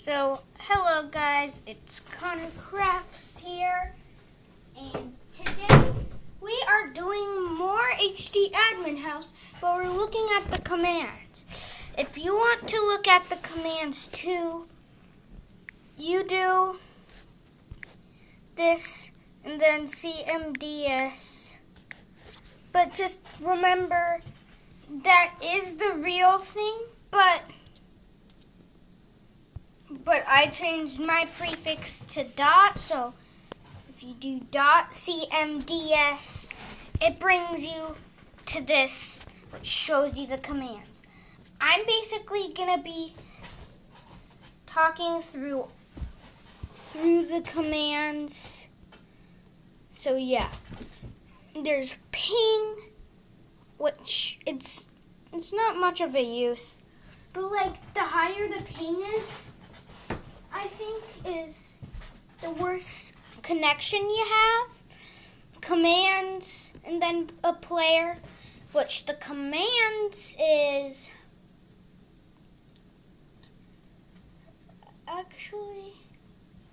So, hello guys, it's Connor Crafts here, and today we are doing more HD Admin House, but we're looking at the commands. If you want to look at the commands too, you do this and then cmds, but just remember that is the real thing, but I changed my prefix to dot, so if you do dot cmds, it brings you to this, which shows you the commands. I'm basically going to be talking through the commands. So yeah, there's ping, which it's not much of a use, but like the higher the ping is, I think is the worse connection you have. Commands, and then a player, which the commands is actually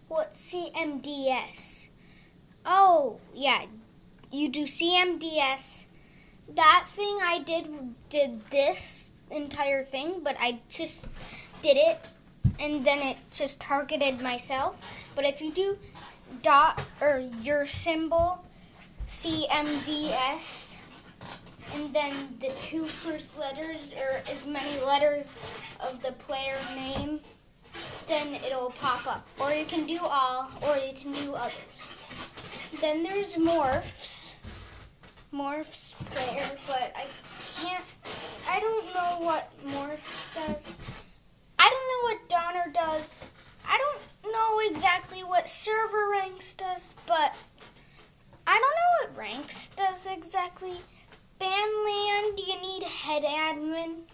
what cmds. Oh yeah, you do cmds. That thing I did this entire thing, but I just did it and then it just targeted myself. But if you do dot or your symbol cmds and then the two first letters or as many letters of the player name, then it'll pop up. Or you can do all, or you can do others. Then there's morphs player, but I don't know what morphs does. I don't know what Donner does. I don't know exactly what server ranks does, but I don't know what ranks does exactly. Bandland, you need head admin,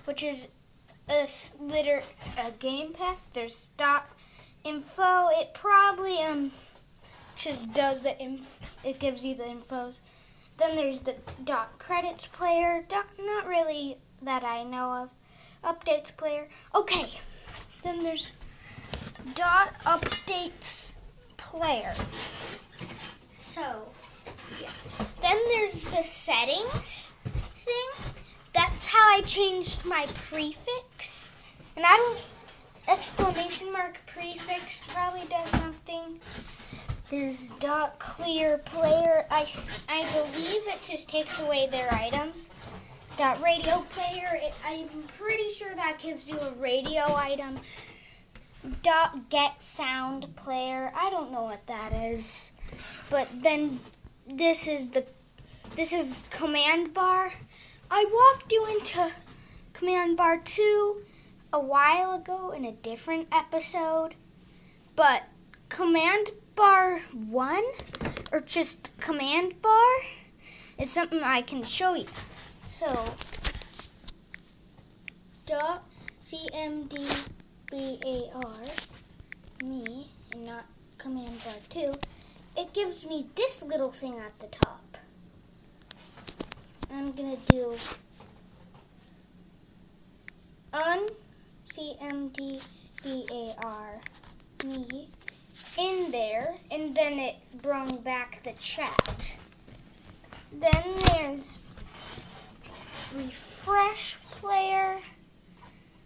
which is a game pass. There's dot info. It probably just does the it gives you the infos. Then there's the dot credits player. Not really that I know of. Updates player. Okay. Then there's dot updates player. So yeah. Then there's the settings thing. That's how I changed my prefix. And I don't, exclamation mark prefix probably does something. There's dot clear player. I believe it just takes away their items. Dot radio player. I'm pretty sure that gives you a radio item. Dot get sound player. I don't know what that is. But then this is command bar. I walked you into command bar 2 a while ago in a different episode, but command bar 1 or just command bar is something I can show you. So dot cmdbar, me, and not command bar 2, it gives me this little thing at the top. I'm going to do cmdbar, me, in there, and then it brought back the chat. Then there's refresh player,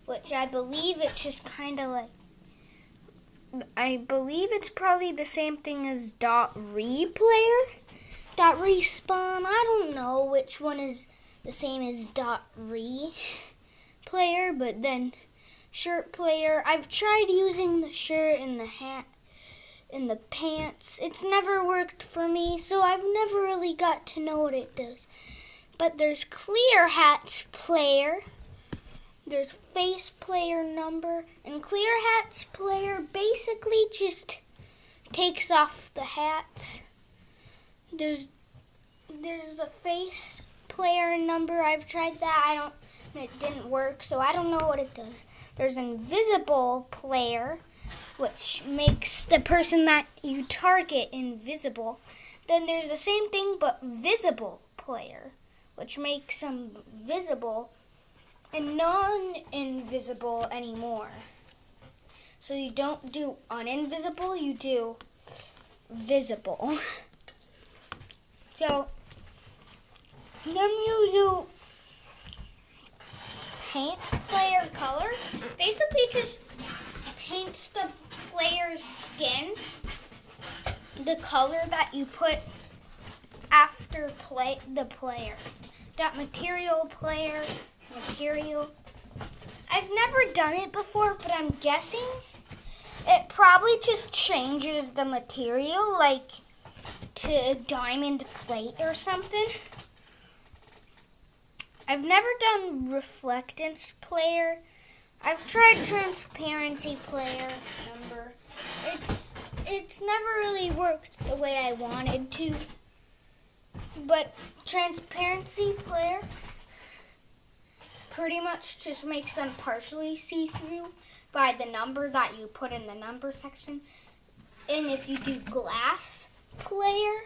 which I believe it's just kind of like, I believe it's probably the same thing as dot replayer. Dot respawn, I don't know which one is the same as dot re player, but then shirt player. I've tried using the shirt and the hat and the pants. It's never worked for me, so I've never really got to know what it does. But there's clear hats player. There's face player number, and clear hats player basically just takes off the hats. There's the face player number. I've tried that. It didn't work, so I don't know what it does. There's invisible player, which makes the person that you target invisible. Then there's the same thing but visible player, which makes them visible and non-invisible anymore. So you don't do uninvisible, you do visible. So then you do paint player color. Basically just paints the player's skin the color that you put after the player. That material. I've never done it before, but I'm guessing it probably just changes the material, like to diamond plate or something. I've never done reflectance player. I've tried transparency player. Remember, it's never really worked the way I wanted to. But transparency player pretty much just makes them partially see-through by the number that you put in the number section. And if you do glass player,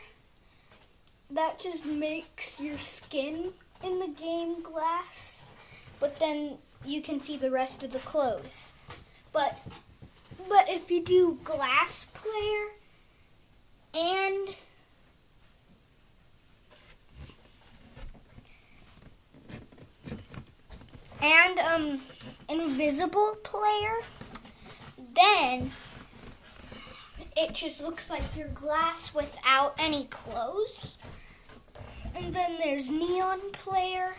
that just makes your skin in the game glass, but then you can see the rest of the clothes. But if you do glass player and invisible player, then it just looks like your glass without any clothes. And then there's neon player.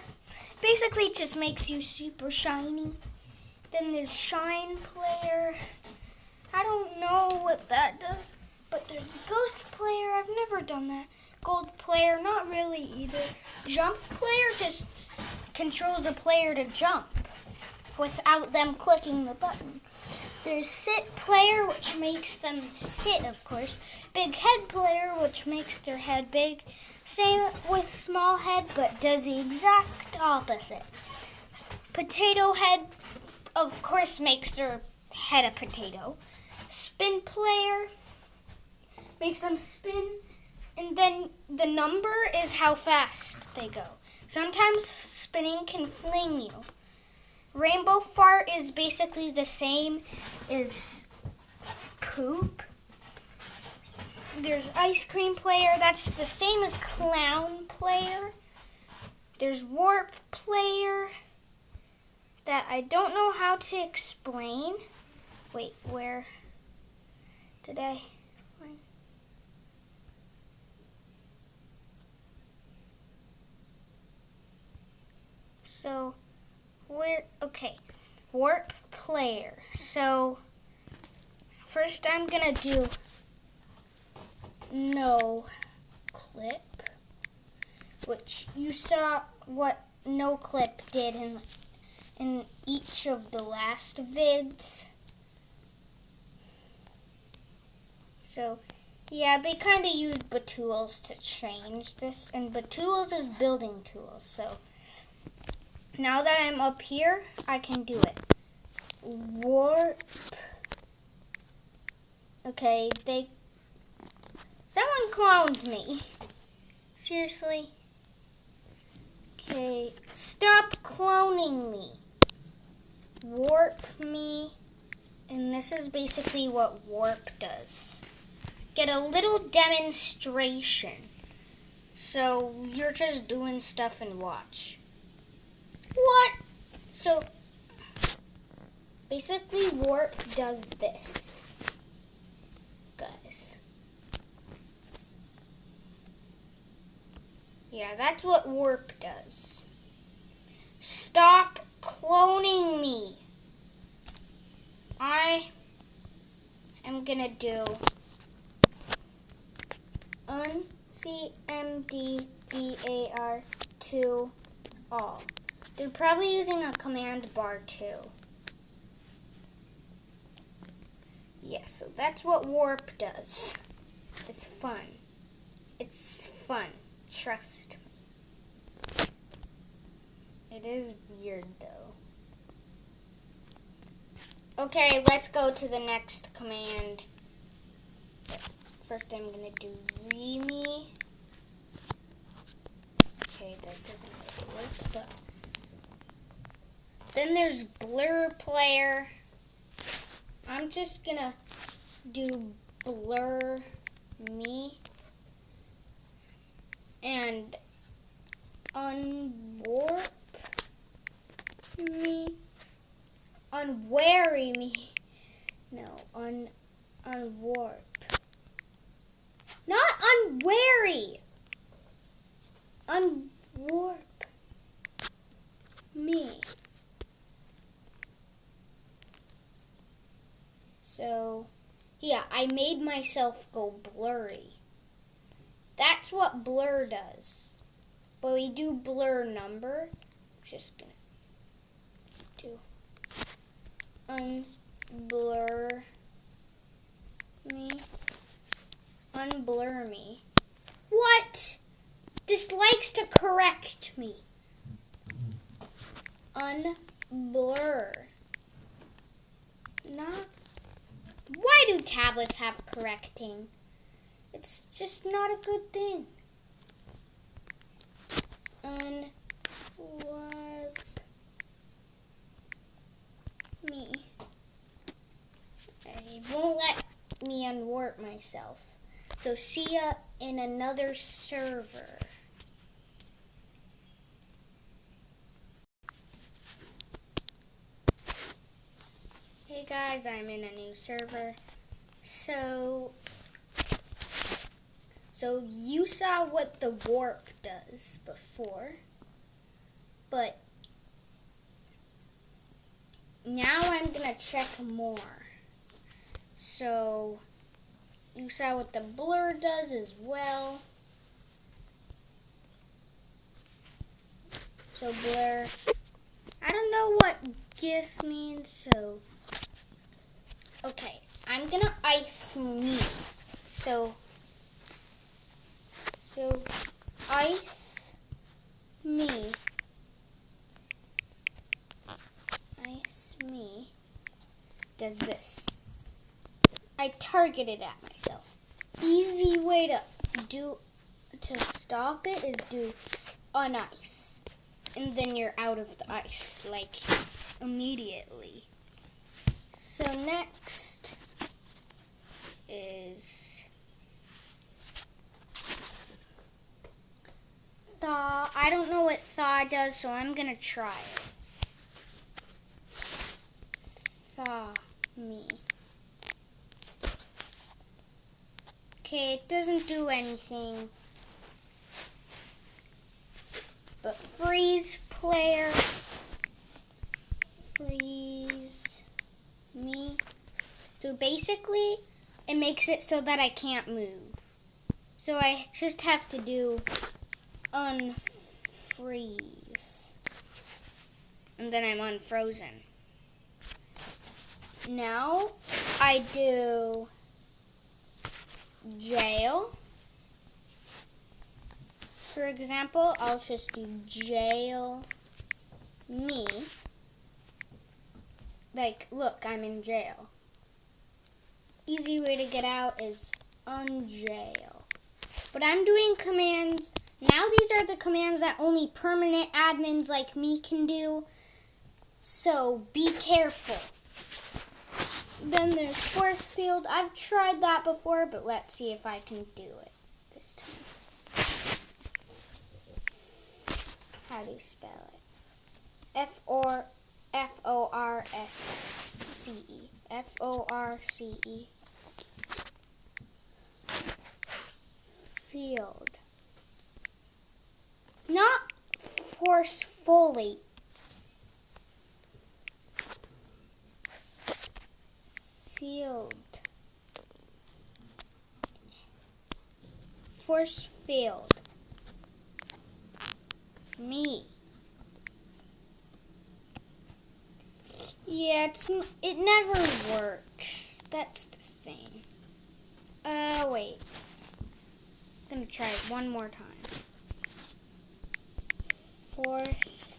Basically, it just makes you super shiny. Then there's shine player. I don't know what that does, but there's ghost player. I've never done that. Gold player, not really either. Jump player just controls the player to jump without them clicking the button. There's sit player, which makes them sit, of course. Big head player, which makes their head big. Same with small head, but does the exact opposite. Potato head, of course, makes their head a potato. Spin player makes them spin, and then the number is how fast they go. Sometimes spinning can fling you. Rainbow fart is basically the same as poop. There's ice cream player, that's the same as clown player. There's warp player that I don't know how to explain. Wait, where did I find? So, okay, warp player. So, first I'm gonna do no clip, which you saw what no clip did in each of the last vids. So yeah, they kind of used Batools to change this, and Batools is building tools. So now that I'm up here, I can do it. Warp. Okay, someone cloned me. Seriously? Okay, stop cloning me. Warp me. And this is basically what warp does. Get a little demonstration. So you're just doing stuff and watch. What? So basically warp does this. Guys. Yeah, that's what warp does. Stop cloning me. I am gonna do cmds to all. They're probably using a command bar too. Yeah, so that's what warp does. It's fun. It's fun. Trust me. It is weird though. Okay, let's go to the next command. First I'm gonna do reame. Okay, that doesn't really work, but then there's blur player. I'm just gonna do blur me and unwarp me, unwary me. No, unwarp. Not unwary. Unwarp me. So, yeah, I made myself go blurry. That's what blur does. But we do blur number. I'm just gonna do unblur me. Unblur me. What? This likes to correct me. Unblur. Not. Why do tablets have correcting? It's just not a good thing. Unwarp me. It won't let me unwarp myself. So see ya in another server. Hey guys, I'm in a new server. So you saw what the warp does before, but now I'm gonna check more. So you saw what the blur does as well. So blur, I don't know what GIS means, so okay, I'm gonna ice me. So ice me. Ice me does this. I targeted at myself. Easy way to stop it is do unice. And then you're out of the ice, like immediately. So next is thaw. I don't know what thaw does, so I'm gonna try it. Thaw me. Okay, it doesn't do anything. But freeze player. Freeze me. So basically, it makes it so that I can't move. So I just have to do unfreeze. And then I'm unfrozen. Now I do jail. For example, I'll just do jail me. Like, look, I'm in jail. Easy way to get out is unjail. But I'm doing commands. Now these are the commands that only permanent admins like me can do. So be careful. Then there's force field. I've tried that before, but let's see if I can do it this time. How do you spell it? F-O-R-C-E. F-O-R-C-E. Field. Not forcefully. Field. Force field. Me. Yeah, it never works. That's the thing. Wait. I'm gonna try it one more time. Force.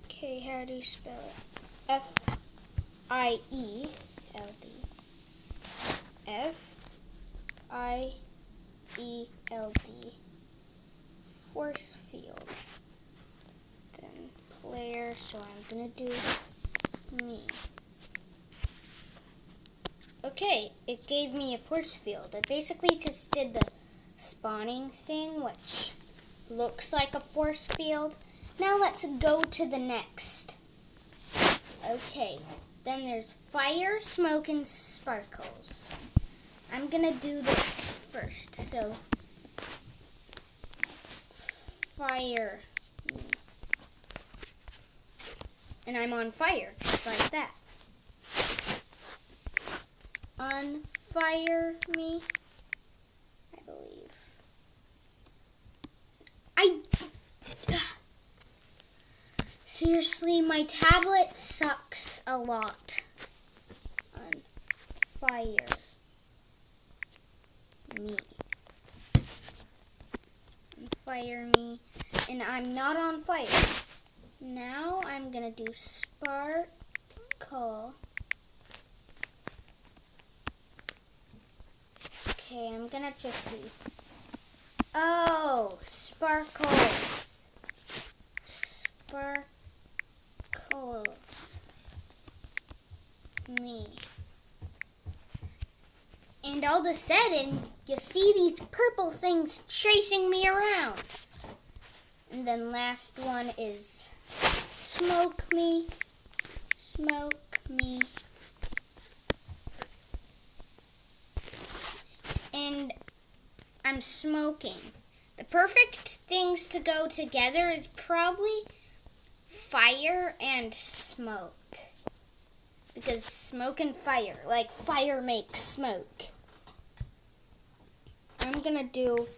Okay, how do you spell it? F-I-E-L-D. F-I-E-L-D. Force field. Then player so I'm gonna do me. Okay, it gave me a force field. It basically just did the spawning thing, which looks like a force field. Now let's go to the next. Okay, then there's fire, smoke, and sparkles. I'm gonna do this first, so fire. And I'm on fire, just like that. Unfire me, I believe. Seriously, my tablet sucks a lot. Unfire me. Unfire me. And I'm not on fire. Now I'm gonna do sparkle. Okay, I'm gonna just do. Oh, sparkles. Sparkles. Me. And all of a sudden, you see these purple things chasing me around. And then last one is smoke me. Smoke me. And I'm smoking. The perfect things to go together is probably fire and smoke. Because smoke and fire, like fire makes smoke. I'm gonna do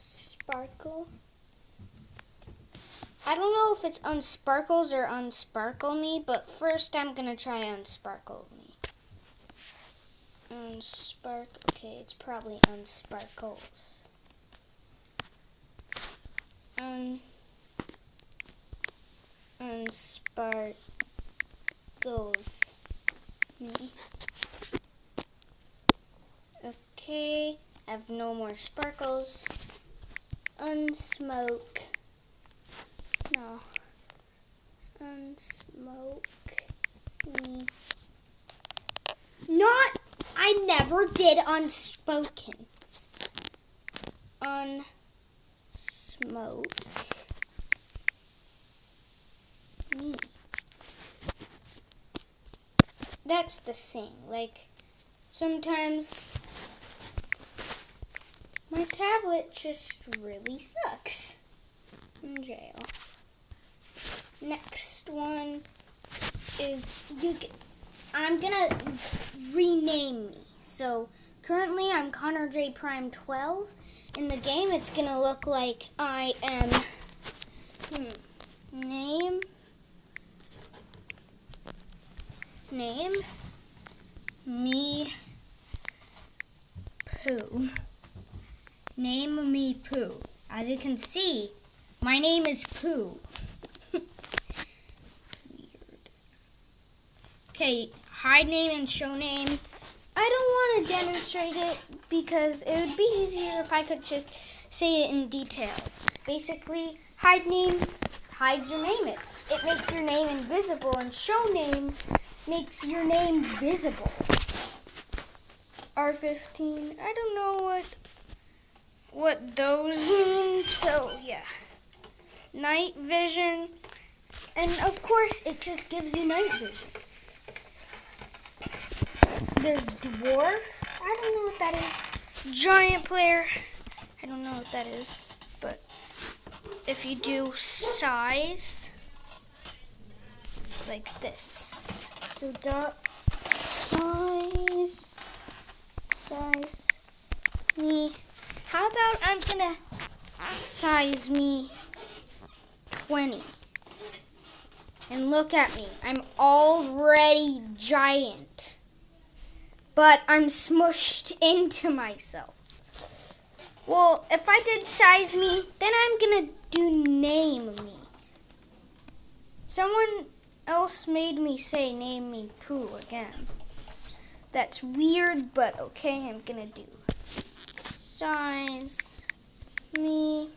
sparkle. I don't know if it's unsparkles or unsparkle me, but first I'm gonna try unsparkle me. Okay, it's probably unsparkles. Unsparkles me. Okay, I have no more sparkles. Unsmoke. No. Unsmoke me. I never did unspoken. Unsmoke me. That's the thing. Like, sometimes my tablet just really sucks. In jail. Next one is I'm gonna rename me. So currently I'm Connor J Prime 12. In the game it's gonna look like I am name me Pooh. Name me Pooh. As you can see, my name is Pooh. Okay, hide name and show name. I don't want to demonstrate it because it would be easier if I could just say it in detail. Basically, hide name hides your name. It makes your name invisible, and show name makes your name visible. R15. I don't know what those mean. So yeah, night vision, and of course it just gives you night vision. There's dwarf. I don't know what that is. Giant player. I don't know what that is. But if you do size, like this. So dot size me. How about I'm gonna size me 20. And look at me. I'm already giant. But I'm smushed into myself. Well, if I did size me, then I'm gonna do name me. Someone else made me say name me Pooh again. That's weird, but okay, I'm gonna do size me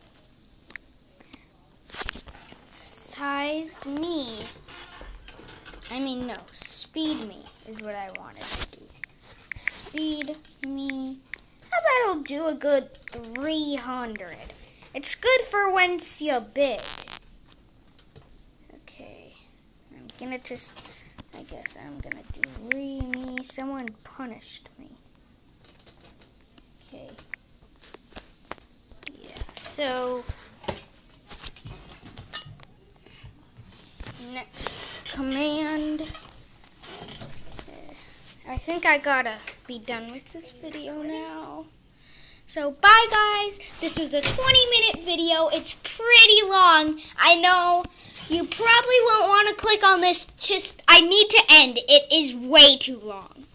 size me. No, speed me is what I wanted to do. Speed me. How about I'll do a good 300? It's good for when you're big. Okay. I guess I'm gonna do me. Someone punished me. Okay. Yeah, so next command. I think I gotta be done with this video now. So bye guys. This was a 20-minute video. It's pretty long. I know you probably won't want to click on this. I need to end. It is way too long.